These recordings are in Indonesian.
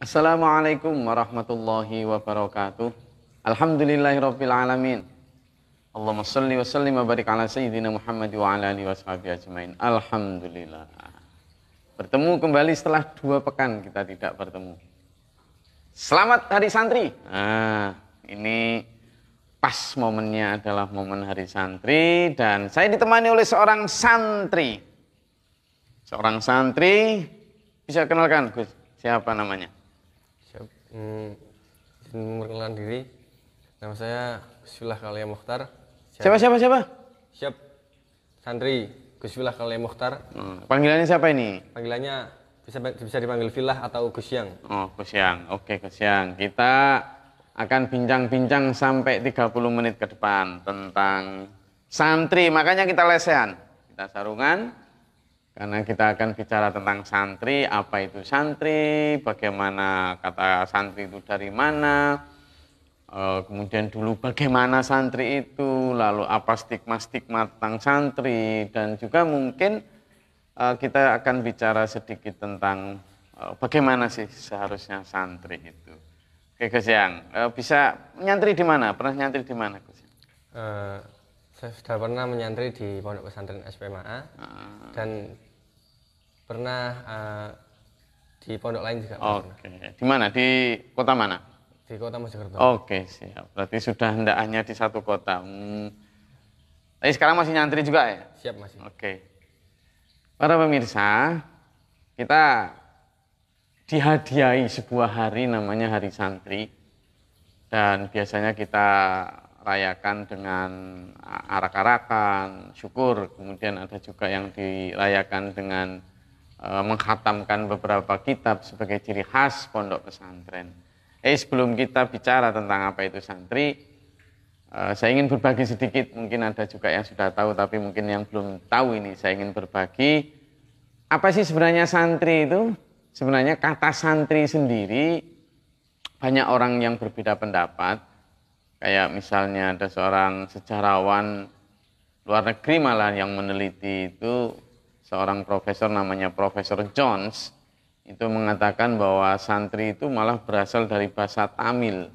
Assalamualaikum warahmatullahi wabarakatuh. Alhamdulillahirabbil alamin. Allahumma shalli wa sallim wa barik ala sayyidina Muhammad wa ala alihi washabihi ajmain. Alhamdulillah. Bertemu kembali setelah 2 pekan kita tidak bertemu. Selamat Hari Santri. Nah, ini pas momennya adalah momen Hari Santri dan saya ditemani oleh seorang santri. Seorang santri, bisa kenalkan Gus, siapa namanya? Memperkenalkan diri, nama saya Guswillah Kalia Mukhtar. Siapa? Siap, santri Guswillah Kalia Mukhtar. Panggilannya siapa ini? Panggilannya bisa dipanggil Villah atau Gus Yang. Oh, Gus Yang. Oke, Gus Yang. Kita akan bincang-bincang sampai 30 menit ke depan tentang santri. Makanya kita lesehan, kita sarungan. Karena kita akan bicara tentang santri, apa itu santri, bagaimana kata santri itu dari mana, kemudian dulu bagaimana santri itu, lalu apa stigma-stigma tentang santri, dan juga mungkin kita akan bicara sedikit tentang bagaimana sih seharusnya santri itu. Oke Gus Yang, bisa menyantri di mana? Pernah nyantri di mana Gus Yang? Saya sudah pernah menyantri di Pondok Pesantren SPMA dan pernah di pondok lain juga. Oke, di mana? Di kota mana? Di kota Mojokerto. Oke, siap. Berarti sudah hendak hanya di satu kota. Tapi sekarang masih nyantri juga ya? Siap masih. Oke. Para pemirsa, kita dihadiahi sebuah hari namanya Hari Santri. Dan biasanya kita rayakan dengan arak-arakan, syukur. Kemudian ada juga yang dirayakan dengan menghatamkan beberapa kitab sebagai ciri khas pondok pesantren. Sebelum kita bicara tentang apa itu santri, saya ingin berbagi sedikit, mungkin ada juga yang sudah tahu, tapi mungkin yang belum tahu ini, saya ingin berbagi, apa sih sebenarnya santri itu? Sebenarnya kata santri sendiri, banyak orang yang berbeda pendapat, kayak misalnya ada seorang sejarawan luar negeri malah yang meneliti itu, seorang profesor namanya Profesor Jones, itu mengatakan bahwa santri itu malah berasal dari bahasa Tamil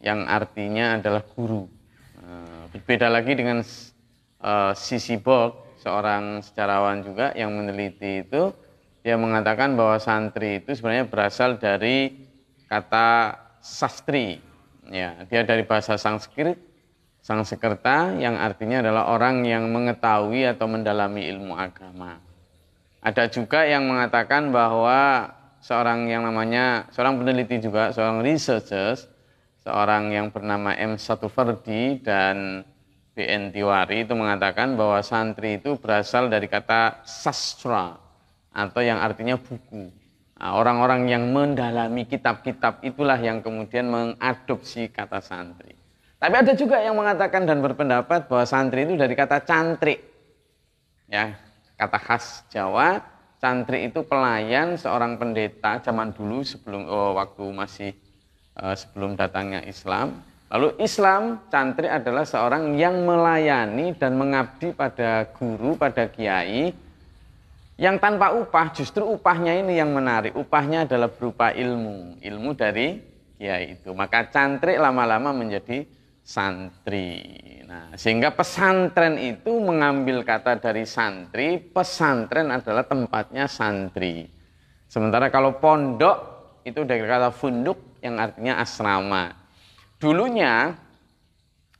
yang artinya adalah guru. Berbeda lagi dengan C.C. Borg, seorang sejarawan juga yang meneliti itu, dia mengatakan bahwa santri itu sebenarnya berasal dari kata sastri. Ya, dia dari bahasa Sanskrit, Sangsekerta, yang artinya adalah orang yang mengetahui atau mendalami ilmu agama. Ada juga yang mengatakan bahwa seorang peneliti juga, seorang researchers, seorang yang bernama M. Satufardi dan B.N. Tiwari itu mengatakan bahwa santri itu berasal dari kata sastra atau yang artinya buku. Nah, orang-orang yang mendalami kitab-kitab itulah yang kemudian mengadopsi kata santri. Tapi ada juga yang mengatakan dan berpendapat bahwa santri itu dari kata cantrik. Ya, kata khas Jawa, santri itu pelayan seorang pendeta zaman dulu sebelum datangnya Islam. Lalu Islam, cantrik adalah seorang yang melayani dan mengabdi pada guru, pada kiai yang tanpa upah. Justru upahnya ini yang menarik. Upahnya adalah berupa ilmu dari kiai itu. Maka cantrik lama-lama menjadi santri. Nah, sehingga pesantren itu mengambil kata dari santri, pesantren adalah tempatnya santri. Sementara kalau pondok itu dari kata funduk yang artinya asrama. Dulunya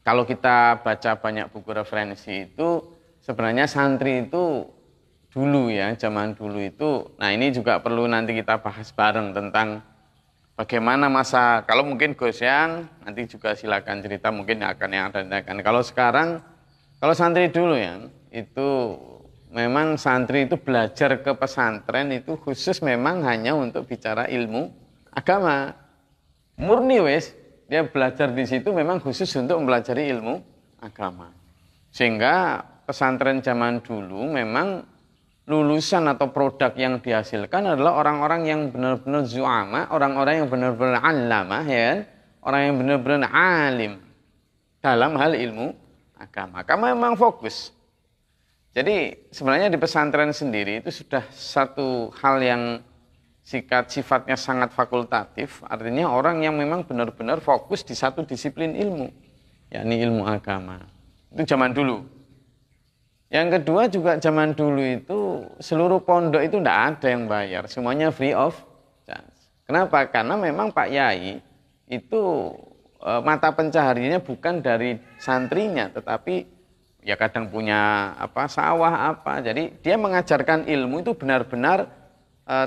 kalau kita baca banyak buku referensi itu sebenarnya santri itu dulu ya, zaman dulu itu. Nah, ini juga perlu nanti kita bahas bareng tentang bagaimana masa, kalau mungkin Gus Yang, nanti juga silakan cerita mungkin yang ada ditanyakan. Kalau sekarang, kalau santri dulu ya, itu memang santri itu belajar ke pesantren itu khusus memang hanya untuk bicara ilmu agama. Murni wes, dia belajar di situ memang khusus untuk mempelajari ilmu agama. Sehingga pesantren zaman dulu memang lulusan atau produk yang dihasilkan adalah orang-orang yang benar-benar zu'ama, orang-orang yang benar-benar allamah, ya, orang yang benar-benar alim dalam hal ilmu agama. Kamu memang fokus. Jadi sebenarnya di pesantren sendiri itu sudah satu hal yang sifatnya sangat fakultatif, artinya orang yang memang benar-benar fokus di satu disiplin ilmu, yakni ilmu agama. Itu zaman dulu. Yang kedua juga zaman dulu itu seluruh pondok itu tidak ada yang bayar, semuanya free of charge. Kenapa? Karena memang Pak Yai itu mata pencahariannya bukan dari santrinya, tetapi ya kadang punya sawah apa. Jadi dia mengajarkan ilmu itu benar-benar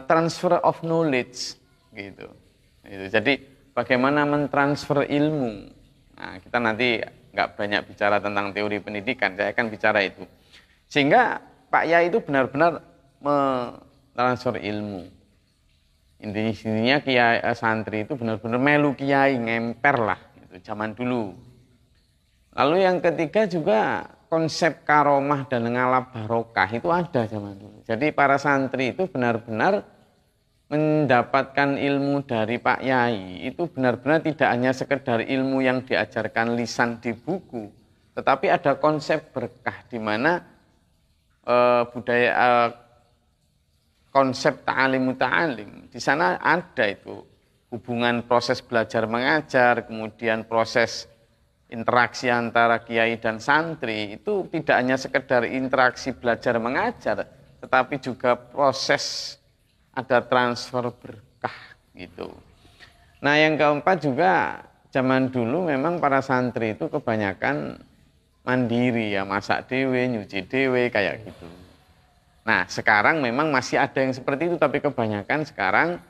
transfer of knowledge gitu. Jadi bagaimana mentransfer ilmu. Nah, kita nanti nggak banyak bicara tentang teori pendidikan, saya akan bicara itu. Sehingga Pak Yai itu benar-benar mentransfer ilmu. Intinya kiai santri itu benar-benar melu kiai, ngemper lah gitu, zaman dulu. Lalu yang ketiga juga konsep karomah dan ngalap barokah itu ada zaman dulu. Jadi para santri itu benar-benar mendapatkan ilmu dari Pak Yai itu benar-benar tidak hanya sekedar ilmu yang diajarkan lisan di buku, tetapi ada konsep berkah di mana konsep ta'alim muta'alim. Di sana ada itu hubungan proses belajar mengajar, kemudian proses interaksi antara kiai dan santri itu tidak hanya sekedar interaksi belajar mengajar, tetapi juga proses ada transfer berkah gitu. Nah, yang keempat juga zaman dulu memang para santri itu kebanyakan mandiri ya, masak dewe, nyuci dewe kayak gitu. Nah, sekarang memang masih ada yang seperti itu, tapi kebanyakan sekarang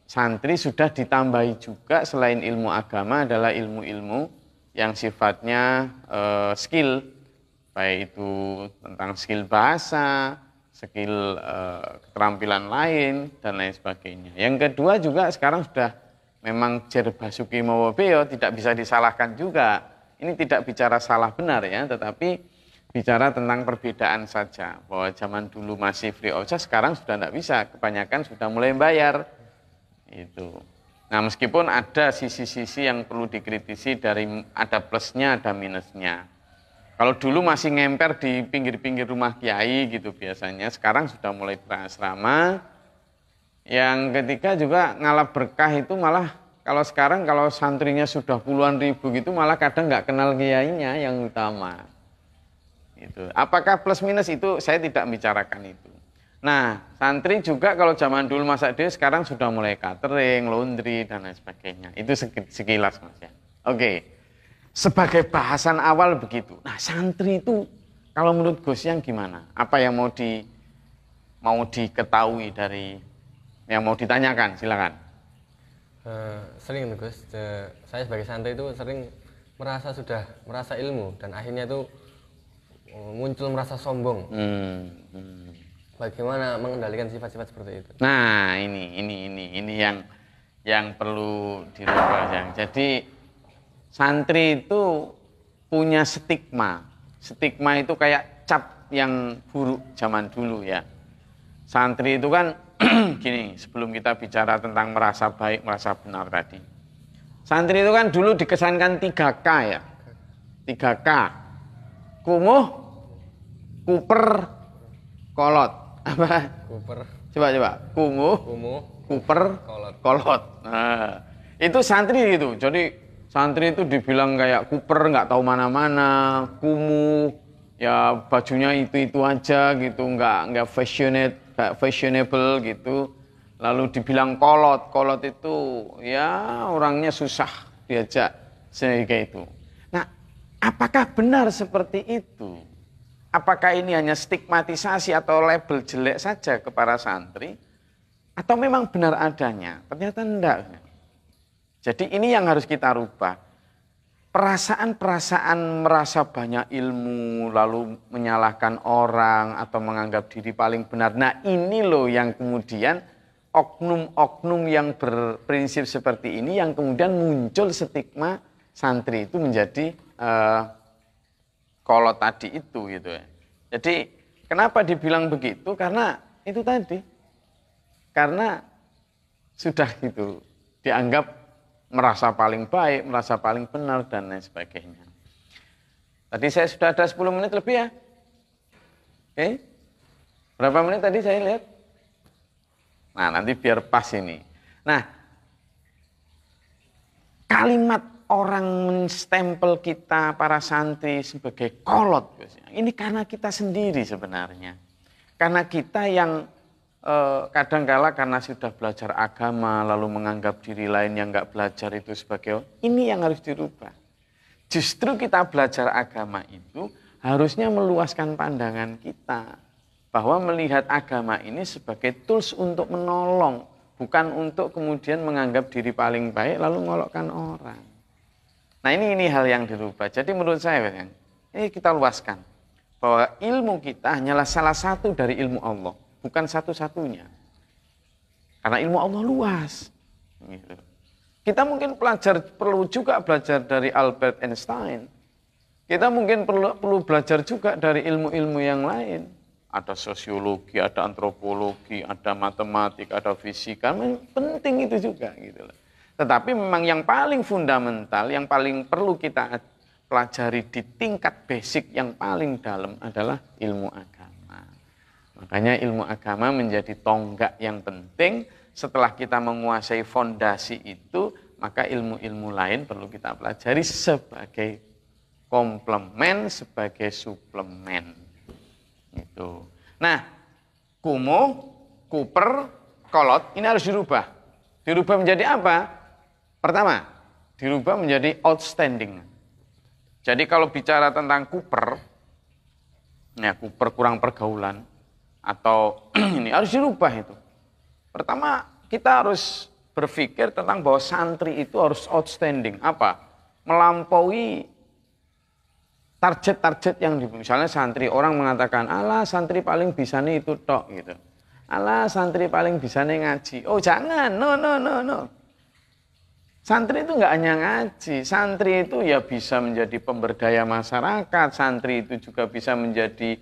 santri sudah ditambahi juga selain ilmu agama adalah ilmu-ilmu yang sifatnya skill, baik itu tentang skill bahasa, skill keterampilan lain, dan lain sebagainya. Yang kedua juga sekarang sudah memang Jer Basuki Mawabeo tidak bisa disalahkan juga. Ini tidak bicara salah benar ya, tetapi bicara tentang perbedaan saja. Bahwa zaman dulu masih free of charge, sekarang sudah tidak bisa. Kebanyakan sudah mulai bayar. Itu. Nah, meskipun ada sisi-sisi yang perlu dikritisi dari ada plusnya, ada minusnya. Kalau dulu masih ngemper di pinggir-pinggir rumah kiai gitu biasanya, sekarang sudah mulai berasrama. Yang ketiga juga ngalap berkah itu malah kalau sekarang kalau santrinya sudah puluhan ribu gitu malah kadang nggak kenal kiainya yang utama. Itu. Apakah plus minus itu saya tidak bicarakan itu. Nah, santri juga kalau zaman dulu masak dewe sekarang sudah mulai catering, laundry dan lain sebagainya. Itu sekilas Mas ya. Oke. Sebagai bahasan awal begitu. Nah, santri itu kalau menurut Gus yang gimana? Apa yang mau diketahui dari yang mau ditanyakan? Silakan. Sering Gus, saya sebagai santri itu sering merasa ilmu dan akhirnya itu muncul merasa sombong. Bagaimana mengendalikan sifat-sifat seperti itu? Nah, ini yang perlu dirubah yang. Jadi santri itu punya stigma. Stigma itu kayak cap yang buruk zaman dulu ya. Santri itu kan gini, sebelum kita bicara tentang merasa baik, merasa benar tadi. Santri itu kan dulu dikesankan 3K ya. 3K. Kumuh, kuper, kolot. Apa? Kuper. Coba. Kumuh, kuper, kolot. Nah, itu santri gitu. Jadi santri itu dibilang kayak kuper, nggak tahu mana-mana, kumuh, ya bajunya itu aja gitu, nggak fashionable gitu. Lalu dibilang kolot itu ya orangnya susah diajak sehingga itu. Nah, apakah benar seperti itu? Apakah ini hanya stigmatisasi atau label jelek saja kepada santri? Atau memang benar adanya? Ternyata enggak. Jadi ini yang harus kita rubah. Perasaan merasa banyak ilmu, lalu menyalahkan orang atau menganggap diri paling benar. Nah ini loh yang kemudian oknum-oknum yang berprinsip seperti ini yang kemudian muncul stigma santri itu menjadi kolot tadi itu gitu ya. Jadi kenapa dibilang begitu? Karena itu tadi. Karena sudah gitu dianggap merasa paling baik, merasa paling benar dan lain sebagainya. Tadi saya sudah ada 10 menit lebih ya. Oke. Berapa menit tadi saya lihat? Nah, nanti biar pas ini. Nah, kalimat orang menstempel kita para santri sebagai kolot, ini karena kita sendiri sebenarnya. Karena kita yang kadangkala karena sudah belajar agama lalu menganggap diri lain yang nggak belajar itu sebagai ini yang harus dirubah. Justru kita belajar agama itu harusnya meluaskan pandangan kita bahwa melihat agama ini sebagai tools untuk menolong, bukan untuk kemudian menganggap diri paling baik lalu ngolokkan orang. Nah ini hal yang dirubah. Jadi menurut saya ini kita luaskan bahwa ilmu kita hanyalah salah satu dari ilmu Allah. Bukan satu-satunya. Karena ilmu Allah luas. Gitu. Kita mungkin perlu juga belajar dari Albert Einstein. Kita mungkin perlu belajar juga dari ilmu-ilmu yang lain. Ada sosiologi, ada antropologi, ada matematik, ada fisika. Penting itu juga. Gitu. Tetapi memang yang paling fundamental, yang paling perlu kita pelajari di tingkat basic yang paling dalam adalah ilmu agama. Makanya ilmu agama menjadi tonggak yang penting. Setelah kita menguasai fondasi itu, maka ilmu-ilmu lain perlu kita pelajari sebagai komplement, sebagai suplemen. Itu. Nah, kumuh, kuper, kolot, ini harus dirubah. Dirubah menjadi apa? Pertama, dirubah menjadi outstanding. Jadi kalau bicara tentang kuper, ya kuper kurang pergaulan, atau ini harus dirubah itu. Pertama, kita harus berpikir tentang bahwa santri itu harus outstanding. Apa? Melampaui target-target yang misalnya santri, orang mengatakan, alah santri paling bisa nih itu tok gitu. Alah santri paling bisa nih ngaji. Oh jangan, no. Santri itu enggak hanya ngaji, santri itu ya bisa menjadi pemberdaya masyarakat, santri itu juga bisa menjadi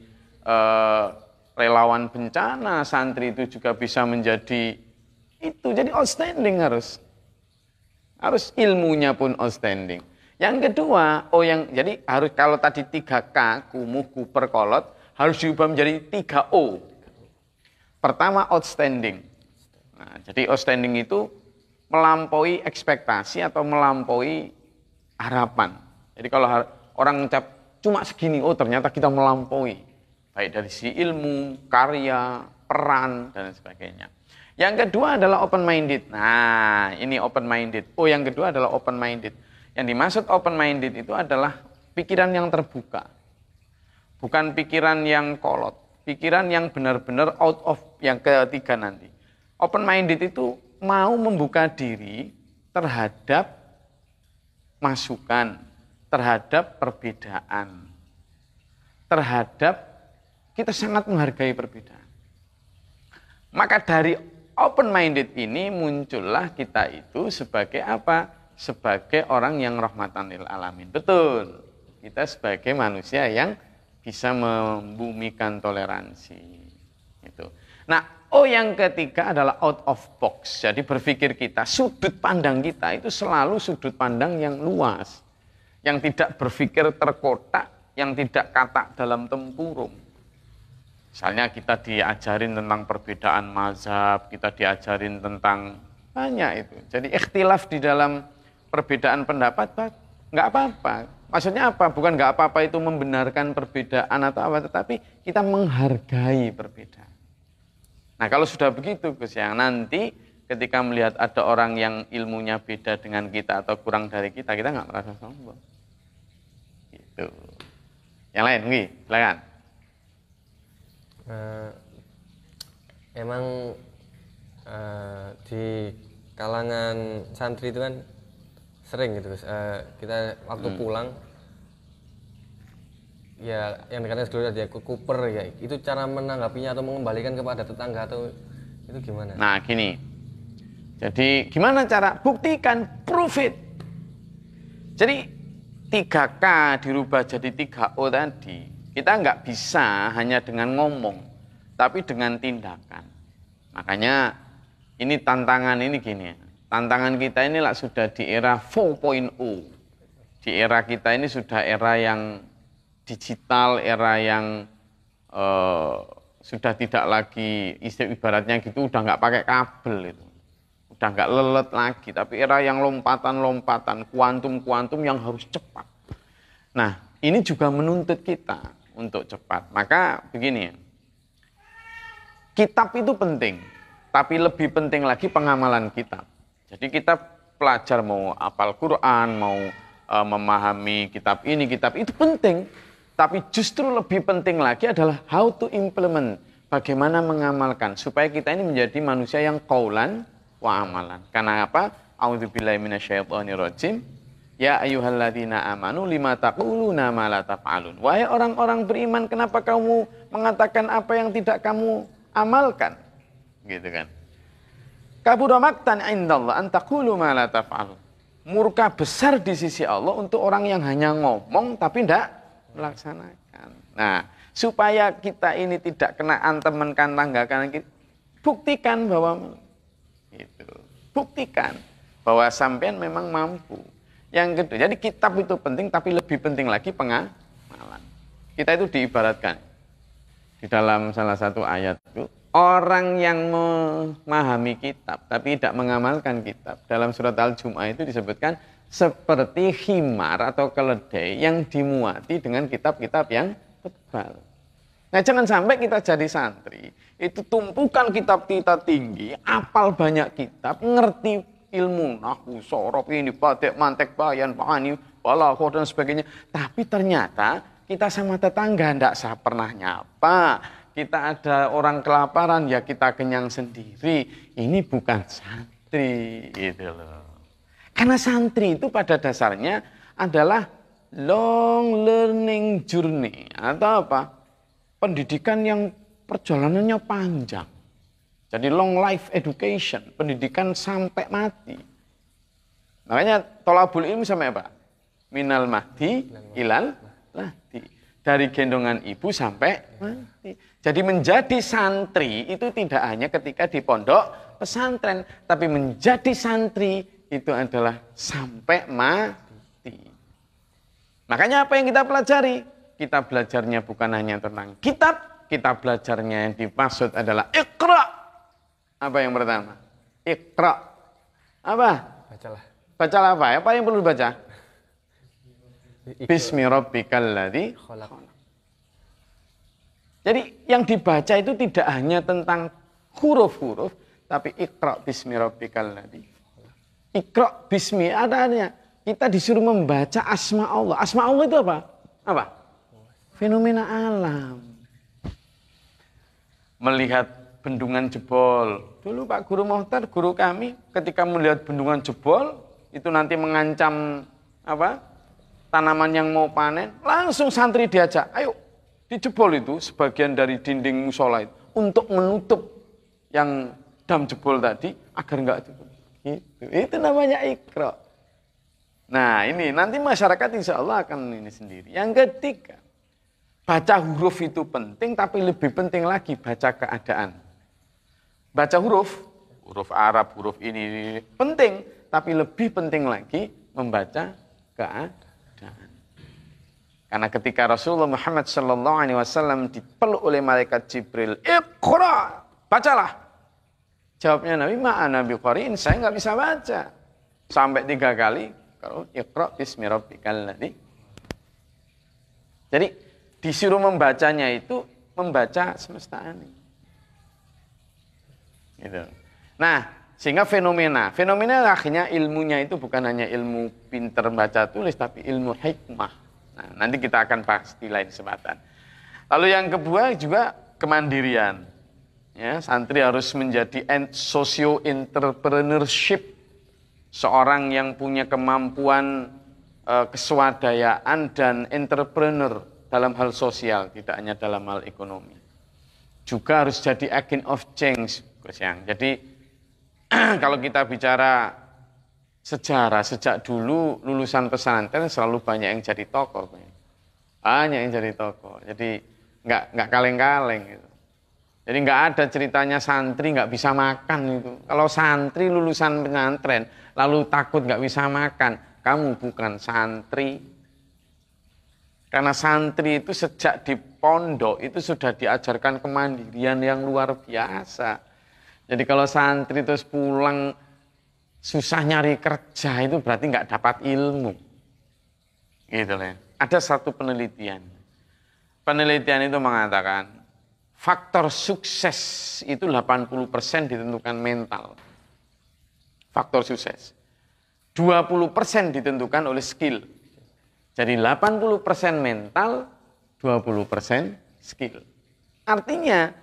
relawan bencana, santri itu juga bisa menjadi itu. Jadi outstanding harus ilmunya pun outstanding. Yang kedua, jadi harus kalau tadi 3K, kumuh, kuper, kolot, harus diubah menjadi 3O. Pertama outstanding. Nah, jadi outstanding itu melampaui ekspektasi atau melampaui harapan. Jadi kalau orang ngucap cuma segini, oh ternyata kita melampaui. Baik dari sisi ilmu, karya, peran, dan sebagainya. Yang kedua adalah open-minded. Nah, ini open-minded. Yang kedua adalah open-minded. Yang dimaksud open-minded itu adalah pikiran yang terbuka. Bukan pikiran yang kolot. Pikiran yang benar-benar out of, yang ketiga nanti. Open-minded itu mau membuka diri terhadap masukan, terhadap perbedaan, terhadap kita sangat menghargai perbedaan. Maka dari open-minded ini muncullah kita itu sebagai apa? Sebagai orang yang rahmatan lil alamin. Betul. Kita sebagai manusia yang bisa membumikan toleransi. Itu. Nah, yang ketiga adalah out of box. Jadi berpikir kita, sudut pandang kita itu selalu sudut pandang yang luas. Yang tidak berpikir terkotak, yang tidak katak dalam tempurung. Misalnya kita diajarin tentang perbedaan mazhab, kita diajarin tentang banyak itu. Jadi ikhtilaf di dalam perbedaan pendapat, nggak apa-apa. Maksudnya apa? Bukan nggak apa-apa itu membenarkan perbedaan atau apa, tetapi kita menghargai perbedaan. Nah kalau sudah begitu Gus, yang nanti ketika melihat ada orang yang ilmunya beda dengan kita atau kurang dari kita nggak merasa sombong. Gitu. Yang lain, Wi, silakan. Emang di kalangan santri itu kan sering gitu, kita waktu pulang ya yang dikatakan dulu tadi kuper ya, itu cara menanggapinya atau mengembalikan kepada tetangga atau itu gimana? Nah gini, jadi gimana cara buktikan, prove it. Jadi 3K dirubah jadi 3O tadi. Kita nggak bisa hanya dengan ngomong, tapi dengan tindakan. Makanya ini tantangan ini gini ya. Tantangan kita inilah sudah di era 4.0. Di era kita ini sudah era yang digital, era yang sudah tidak lagi ibaratnya gitu, udah nggak pakai kabel itu, udah nggak lelet lagi, tapi era yang lompatan-lompatan, kuantum-kuantum yang harus cepat. Nah, ini juga menuntut kita untuk cepat. Maka begini ya, kitab itu penting, tapi lebih penting lagi pengamalan kitab. Jadi kita pelajar mau hafal Quran, mau memahami kitab ini, kitab itu penting. Tapi justru lebih penting lagi adalah how to implement, bagaimana mengamalkan supaya kita ini menjadi manusia yang qaulan wa amalan. Karena apa? A'udzubillahi minasyaitonirrajim. Ya ayyuhalladzina amanu lima taquluna ma la taf'alun. Wahai orang-orang beriman, kenapa kamu mengatakan apa yang tidak kamu amalkan? Gitu kan. Kabura maqtan indallah an taqulu ma la taf'alun. Murka besar di sisi Allah untuk orang yang hanya ngomong tapi tidak melaksanakan. Nah, supaya kita ini tidak kena antemenkan tanggakan, buktikan bahwa itu, buktikan bahwa sampean memang mampu. Yang kedua, jadi kitab itu penting, tapi lebih penting lagi pengamalan. Kita itu diibaratkan di dalam salah satu ayat itu, orang yang memahami kitab tapi tidak mengamalkan kitab. Dalam surat Al-Jum'ah itu disebutkan seperti khimar atau keledai yang dimuati dengan kitab-kitab yang tebal. Nah, jangan sampai kita jadi santri, itu tumpukan kitab kita tinggi, apal banyak kitab, ngerti ilmu nahwu, sorof, ini, batik, mantek, bayan, pahani, balaghah dan sebagainya. Tapi ternyata kita sama tetangga tidak pernah nyapa. Kita ada orang kelaparan, ya kita kenyang sendiri. Ini bukan santri, gitu loh. Karena santri itu pada dasarnya adalah long learning journey atau apa? Pendidikan yang perjalanannya panjang. Jadi long life education, pendidikan sampai mati. Makanya tolabul ilmi sampai apa? Minal mahdi ilal lahdi. Dari gendongan ibu sampai mati. Jadi menjadi santri itu tidak hanya ketika di pondok pesantren, tapi menjadi santri itu adalah sampai mati. Makanya apa yang kita pelajari? Kita belajarnya bukan hanya tentang kitab, kita belajarnya yang dimaksud adalah iqra. Apa yang pertama? Iqra. Apa? Bacalah. Bacalah apa? Apa yang perlu dibaca? Bismi rabbikal ladzi khalaq. Jadi yang dibaca itu tidak hanya tentang huruf-huruf, tapi iqra bismi rabbikal ladzi. Iqra bismi adanya. Kita disuruh membaca asma Allah. Asma Allah itu apa? Apa? Fenomena alam. Melihat bendungan jebol. Dulu Pak Guru Mohtar, guru kami, ketika melihat bendungan jebol, itu nanti mengancam apa? Tanaman yang mau panen, langsung santri diajak, ayo dijebol itu sebagian dari dinding musola itu untuk menutup yang dam jebol tadi agar enggak jebol. Itu namanya iqra. Nah, ini nanti masyarakat insya Allah akan ini sendiri. Yang ketiga, baca huruf itu penting, tapi lebih penting lagi baca keadaan. Baca huruf Arab, huruf ini penting, tapi lebih penting lagi membaca keadaan. Karena ketika Rasulullah Muhammad SAW dipeluk oleh malaikat Jibril, iqra, bacalah. Jawabnya Nabi, ma'ana biqari'in, saya nggak bisa baca. Sampai 3 kali, kalau iqra bismi rabbikal ladzi. Jadi disuruh membacanya itu membaca semesta ini. Gitu. Nah, sehingga fenomena akhirnya ilmunya itu bukan hanya ilmu pinter baca tulis, tapi ilmu hikmah. Nah, nanti kita akan bahas di lain kesempatan. Lalu yang kedua juga kemandirian. Ya, santri harus menjadi socio entrepreneurship, seorang yang punya kemampuan keswadayaan dan entrepreneur dalam hal sosial, tidak hanya dalam hal ekonomi. Juga harus jadi agent of change, Gus Yang. Jadi kalau kita bicara sejarah, sejak dulu lulusan pesantren selalu banyak yang jadi tokoh, banyak yang jadi tokoh. Jadi nggak kaleng-kaleng gitu. Jadi nggak ada ceritanya santri nggak bisa makan itu. Kalau santri lulusan pesantren lalu takut nggak bisa makan, kamu bukan santri. Karena santri itu sejak di pondok itu sudah diajarkan kemandirian yang luar biasa. Jadi kalau santri terus pulang susah nyari kerja itu berarti nggak dapat ilmu. Gitu loh. Ada satu penelitian. Penelitian itu mengatakan faktor sukses itu 80% ditentukan mental. Faktor sukses. 20% ditentukan oleh skill. Jadi 80% mental, 20% skill. Artinya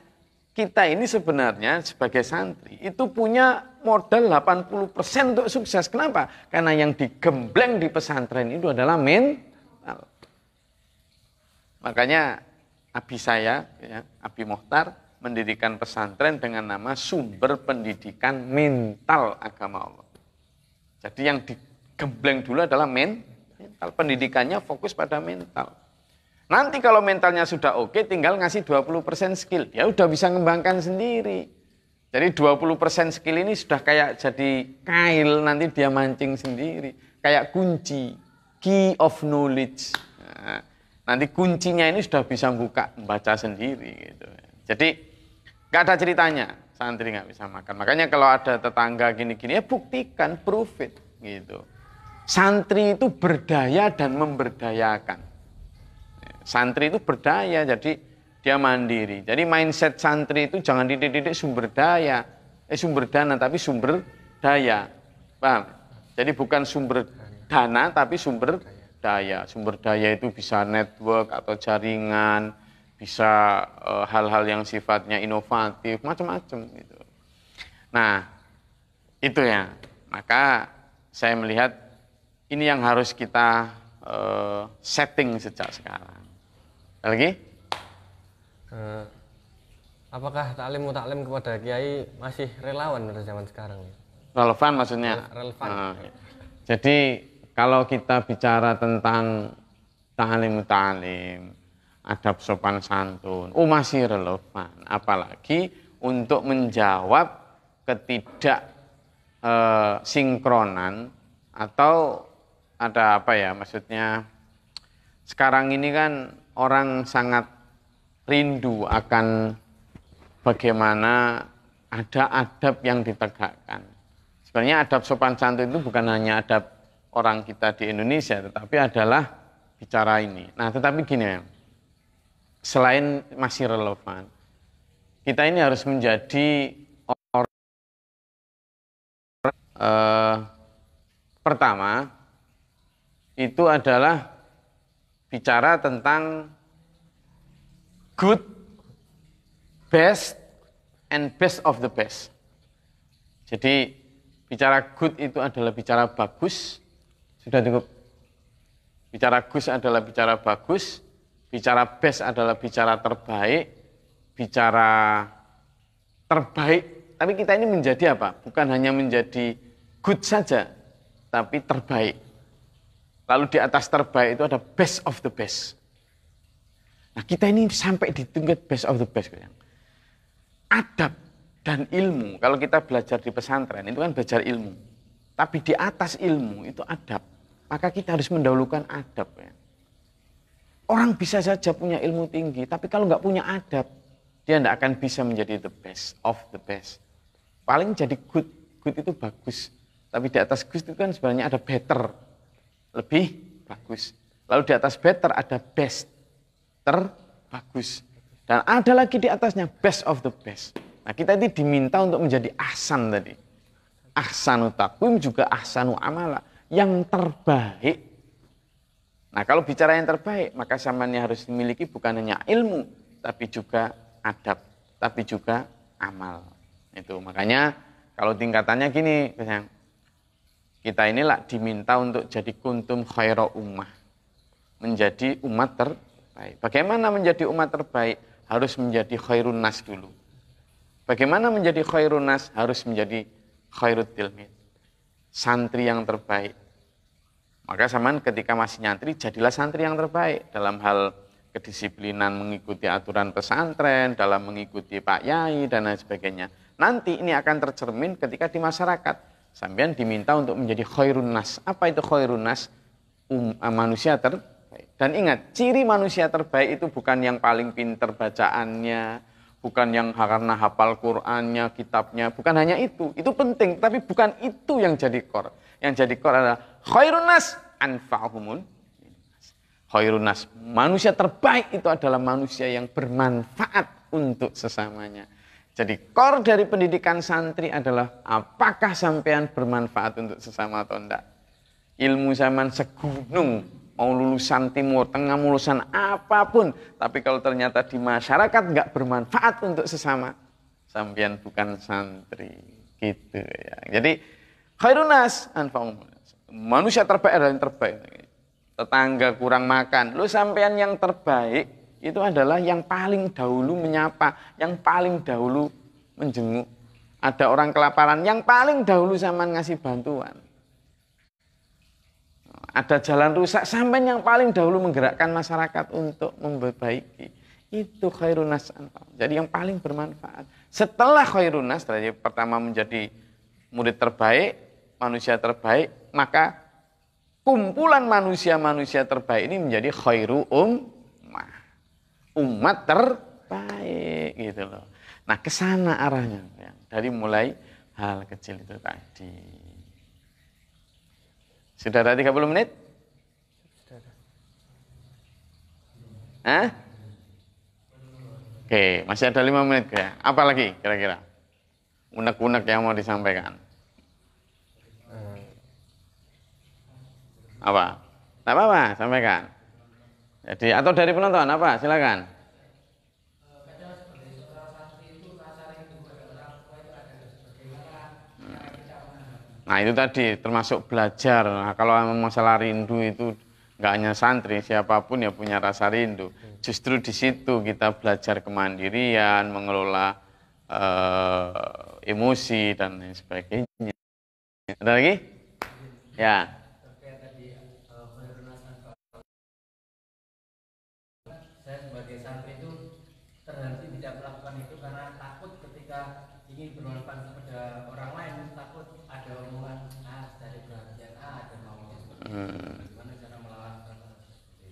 kita ini sebenarnya sebagai santri itu punya modal 80% untuk sukses. Kenapa? Karena yang digembleng di pesantren itu adalah mental. Makanya abi saya, ya, Abi Mohtar, mendirikan pesantren dengan nama Sumber Pendidikan Mental Agama Allah. Jadi yang digembleng dulu adalah mental. Pendidikannya fokus pada mental. Nanti kalau mentalnya sudah oke, tinggal ngasih 20% skill. Ya udah bisa ngembangkan sendiri. Jadi 20% skill ini sudah kayak jadi kail, nanti dia mancing sendiri. Kayak kunci, key of knowledge. Nah, nanti kuncinya ini sudah bisa membaca sendiri. Gitu. Jadi nggak ada ceritanya, santri nggak bisa makan. Makanya kalau ada tetangga gini-gini, ya buktikan, prove it. Gitu. Santri itu berdaya dan memberdayakan. Santri itu berdaya, jadi dia mandiri. Jadi mindset santri itu jangan dididik sumber daya. Sumber dana, tapi sumber daya. Paham? Jadi bukan sumber dana, tapi sumber daya. Sumber daya itu bisa network atau jaringan, bisa hal-hal yang sifatnya inovatif, macam-macam. Gitu. Nah, itu ya. Maka saya melihat ini yang harus kita setting sejak sekarang. Lagi? Apakah taklim mutaklim kepada kiai masih relevan pada zaman sekarang? Relevan maksudnya? Relevan. Jadi kalau kita bicara tentang taklim mutaklim, adab sopan santun, masih relevan. Apalagi untuk menjawab ketidak sinkronan atau ada apa ya, maksudnya sekarang ini kan orang sangat rindu akan bagaimana ada adab yang ditegakkan. Sebenarnya adab sopan santun itu bukan hanya adab orang kita di Indonesia, tetapi adalah bicara ini. Nah, tetapi gini ya, selain masih relevan, kita ini harus menjadi orang pertama, itu adalah bicara tentang good, best, and best of the best. Jadi bicara good itu adalah bicara bagus, sudah cukup. Bicara good adalah bicara bagus, bicara best adalah bicara terbaik, bicara terbaik. Tapi kita ini menjadi apa? Bukan hanya menjadi good saja, tapi terbaik. Lalu di atas terbaik itu ada best of the best. Nah, kita ini sampai di tingkat best of the best. Adab dan ilmu, kalau kita belajar di pesantren itu kan belajar ilmu. Tapi di atas ilmu itu adab. Maka kita harus mendahulukan adab. Ya. Orang bisa saja punya ilmu tinggi, tapi kalau nggak punya adab, dia tidak akan bisa menjadi the best of the best. Paling jadi good, good itu bagus. Tapi di atas good itu kan sebenarnya ada better, lebih bagus. Lalu di atas better ada best, terbagus. Dan ada lagi di atasnya best of the best. Nah, kita ini diminta untuk menjadi ahsan tadi. Ahsanu taqwim juga ahsanu amala, yang terbaik. Nah, kalau bicara yang terbaik, maka samanya harus dimiliki bukan hanya ilmu, tapi juga adab, tapi juga amal. Itu makanya kalau tingkatannya gini, kita inilah diminta untuk jadi kuntum khaira ummah, menjadi umat terbaik. Bagaimana menjadi umat terbaik? Harus menjadi khairun nas dulu. Bagaimana menjadi khairun nas? Harus menjadi khairut tilmid, santri yang terbaik. Maka zaman ketika masih nyantri, jadilah santri yang terbaik dalam hal kedisiplinan mengikuti aturan pesantren, dalam mengikuti Pak Yai dan lain sebagainya. Nanti ini akan tercermin ketika di masyarakat. Sampean diminta untuk menjadi khairun nas. Apa itu khairun nas? Manusia terbaik. Dan ingat, ciri manusia terbaik itu bukan yang paling pinter bacaannya, bukan yang karena hafal Qur'annya, kitabnya, bukan hanya itu. Itu penting, tapi bukan itu yang jadi core. Yang jadi core adalah khairun nas anfa'uhumun. Khairun nas, manusia terbaik itu adalah manusia yang bermanfaat untuk sesamanya. Jadi core dari pendidikan santri adalah apakah sampean bermanfaat untuk sesama atau enggak. Ilmu zaman segunung, mau lulusan timur, tengah, lulusan apapun. Tapi kalau ternyata di masyarakat enggak bermanfaat untuk sesama, sampean bukan santri. Gitu ya. Jadi khairun nas anfa'uhumun. Manusia terbaik adalah yang terbaik. Tetangga kurang makan, lu sampean yang terbaik itu adalah yang paling dahulu menyapa, yang paling dahulu menjenguk. Ada orang kelaparan, yang paling dahulu sampean ngasih bantuan. Ada jalan rusak, sampean yang paling dahulu menggerakkan masyarakat untuk memperbaiki. Itu khairun nas. Jadi yang paling bermanfaat. Setelah khairun nas, pertama menjadi murid terbaik, manusia terbaik, maka kumpulan manusia-manusia terbaik ini menjadi khairu ummah. Umat terbaik gitu loh. Nah, ke sana arahnya ya. Dari mulai hal kecil itu tadi. Sudah ada 30 menit? Hah? Oke, masih ada 5 menit ya. Apa lagi kira-kira? Unek-unek yang mau disampaikan. Apa? Tak apa-apa, sampaikan. Jadi atau dari penonton apa? Silakan. Nah itu tadi termasuk belajar. Nah, kalau masalah rindu itu nggak hanya santri, siapapun ya punya rasa rindu. Justru di situ kita belajar kemandirian, mengelola emosi dan lain sebagainya. Ada lagi? Ya. Saya sebagai santri itu terhenti tidak melakukan itu karena takut ketika ingin bermanfaat kepada orang lain, takut ada omongan dari perhatian ada maunya. Gimana cara melawan?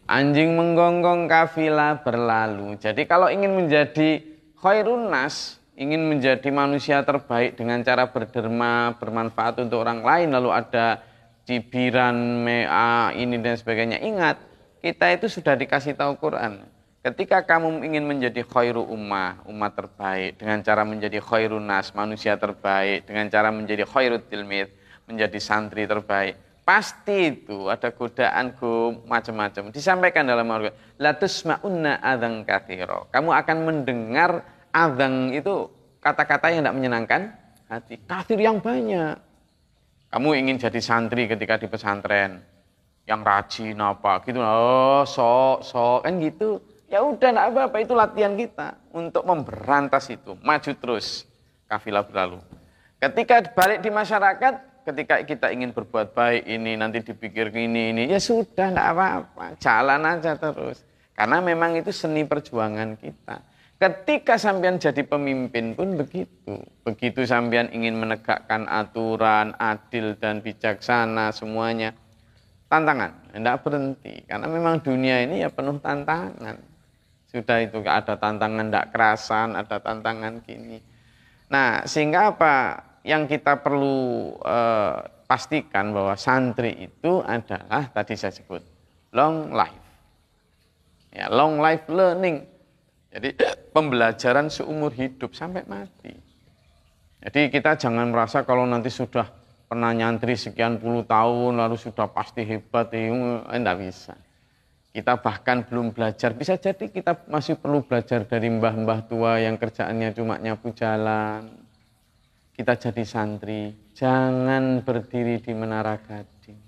Anjing menggonggong kafilah berlalu. Jadi kalau ingin menjadi khairun nas, ingin menjadi manusia terbaik dengan cara berderma, bermanfaat untuk orang lain, lalu ada cibiran, mea, ini dan sebagainya. Ingat, kita itu sudah dikasih tahu Quran. Ketika kamu ingin menjadi khairu ummah, umat terbaik, dengan cara menjadi khairun nas, manusia terbaik, dengan cara menjadi khairut tilmid, menjadi santri terbaik, pasti itu ada godaan macam-macam. Disampaikan dalam Al-Quran, la tusma'unna adzan katsira. Kamu akan mendengar adzan itu kata-kata yang tidak menyenangkan hati. Katsir yang banyak. Kamu ingin jadi santri ketika di pesantren, yang rajin apa gitu, oh sok kan gitu. Ya udah enggak apa-apa, itu latihan kita untuk memberantas itu, maju terus, kafilah berlalu. Ketika balik di masyarakat, ketika kita ingin berbuat baik ini, nanti dipikir ini, ya sudah enggak apa-apa, jalan aja terus. Karena memang itu seni perjuangan kita. Ketika sampean jadi pemimpin pun begitu. Begitu sampean ingin menegakkan aturan, adil dan bijaksana semuanya, tantangan, enggak berhenti. Karena memang dunia ini ya penuh tantangan. Sudah itu ada tantangan tidak kerasan, ada tantangan gini. Nah, sehingga apa yang kita perlu pastikan bahwa santri itu adalah tadi saya sebut long life. Ya, long life learning. Jadi pembelajaran seumur hidup sampai mati. Jadi kita jangan merasa kalau nanti sudah pernah nyantri sekian puluh tahun lalu sudah pasti hebat, enggak bisa. Kita bahkan belum belajar, bisa jadi kita masih perlu belajar dari mbah-mbah tua yang kerjaannya cuma nyapu jalan. Kita jadi santri, jangan berdiri di menara gading.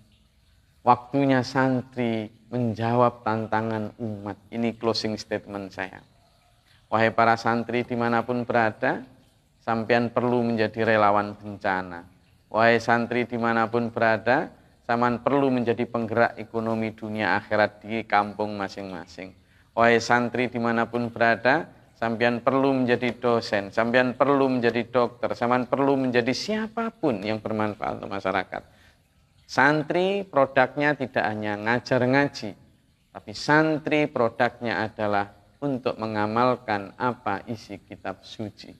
Waktunya santri menjawab tantangan umat. Ini closing statement saya. Wahai para santri dimanapun berada, sampean perlu menjadi relawan bencana. Wahai santri dimanapun berada, sampean perlu menjadi penggerak ekonomi dunia akhirat di kampung masing-masing. Wahai santri dimanapun berada, sampean perlu menjadi dosen, sampean perlu menjadi dokter, sampean perlu menjadi siapapun yang bermanfaat untuk masyarakat. Santri produknya tidak hanya ngajar ngaji, Tapi santri produknya adalah untuk mengamalkan apa isi kitab suci.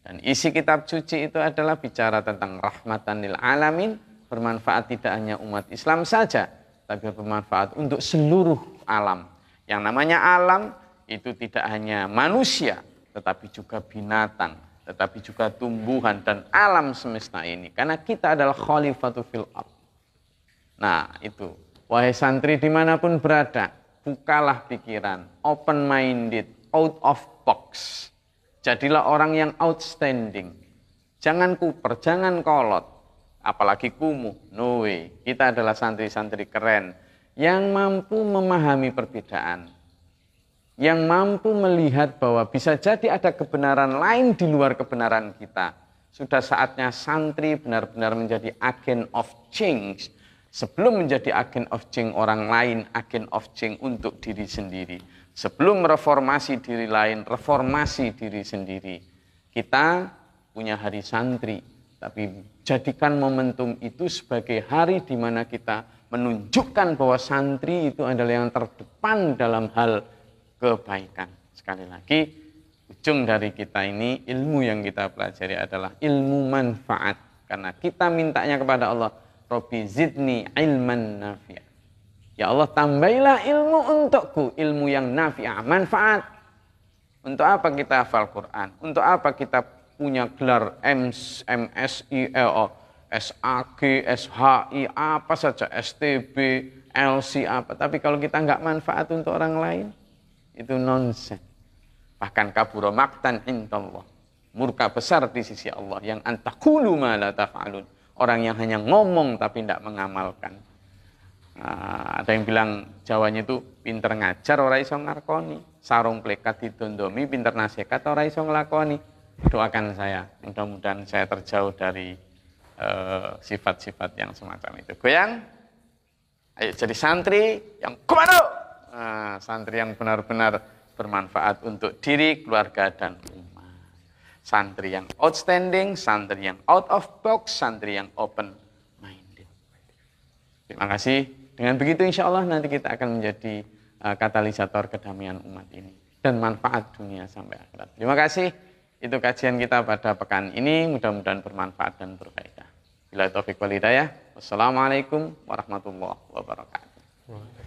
Dan isi kitab suci itu adalah bicara tentang rahmatan lil alamin, bermanfaat tidak hanya umat Islam saja, tapi bermanfaat untuk seluruh alam. Yang namanya alam itu tidak hanya manusia, tetapi juga binatang, tetapi juga tumbuhan dan alam semesta ini. Karena kita adalah khalifatu fil ard. Nah itu, wahai santri dimanapun berada, bukalah pikiran, open minded, out of box. Jadilah orang yang outstanding. Jangan kuper, jangan kolot, apalagi kumuh. No way. Kita adalah santri-santri keren yang mampu memahami perbedaan, yang mampu melihat bahwa bisa jadi ada kebenaran lain di luar kebenaran kita. Sudah saatnya santri benar-benar menjadi agent of change. Sebelum menjadi agent of change orang lain, agent of change untuk diri sendiri. Sebelum reformasi diri lain, reformasi diri sendiri. Kita punya hari santri, tapi jadikan momentum itu sebagai hari di mana kita menunjukkan bahwa santri itu adalah yang terdepan dalam hal kebaikan. Sekali lagi, ujung dari kita ini, ilmu yang kita pelajari adalah ilmu manfaat. Karena kita mintanya kepada Allah, Rabbi zidni ilman nafi'ah. Ya Allah, tambailah ilmu untukku, ilmu yang nafi'ah, manfaat. Untuk apa kita hafal Quran? Untuk apa kita punya gelar MSI, SAG, SHI, apa saja, STB, LC, apa. Tapi kalau kita nggak manfaat untuk orang lain, itu nonsen. Bahkan kabura maqtan indallah. Murka besar di sisi Allah yang antaqulu ma la taf'alun. Orang yang hanya ngomong tapi tidak mengamalkan. Nah, ada yang bilang Jawanya itu pinter ngajar ora iso ngarkoni, sarung plekat didondomi pinter nasihat ora iso nglakoni. Doakan saya, mudah-mudahan saya terjauh dari sifat-sifat yang semacam itu. Goyang, ayo jadi santri yang komando. Nah, santri yang benar-benar bermanfaat untuk diri, keluarga, dan umat. Santri yang outstanding, santri yang out of box, santri yang open minded. Terima kasih. Dengan begitu insya Allah nanti kita akan menjadi katalisator kedamaian umat ini dan manfaat dunia sampai akhirat. Terima kasih. Itu kajian kita pada pekan ini. Mudah-mudahan bermanfaat dan berfaedah. Bila taufik wal hidayah. Wassalamualaikum warahmatullahi wabarakatuh.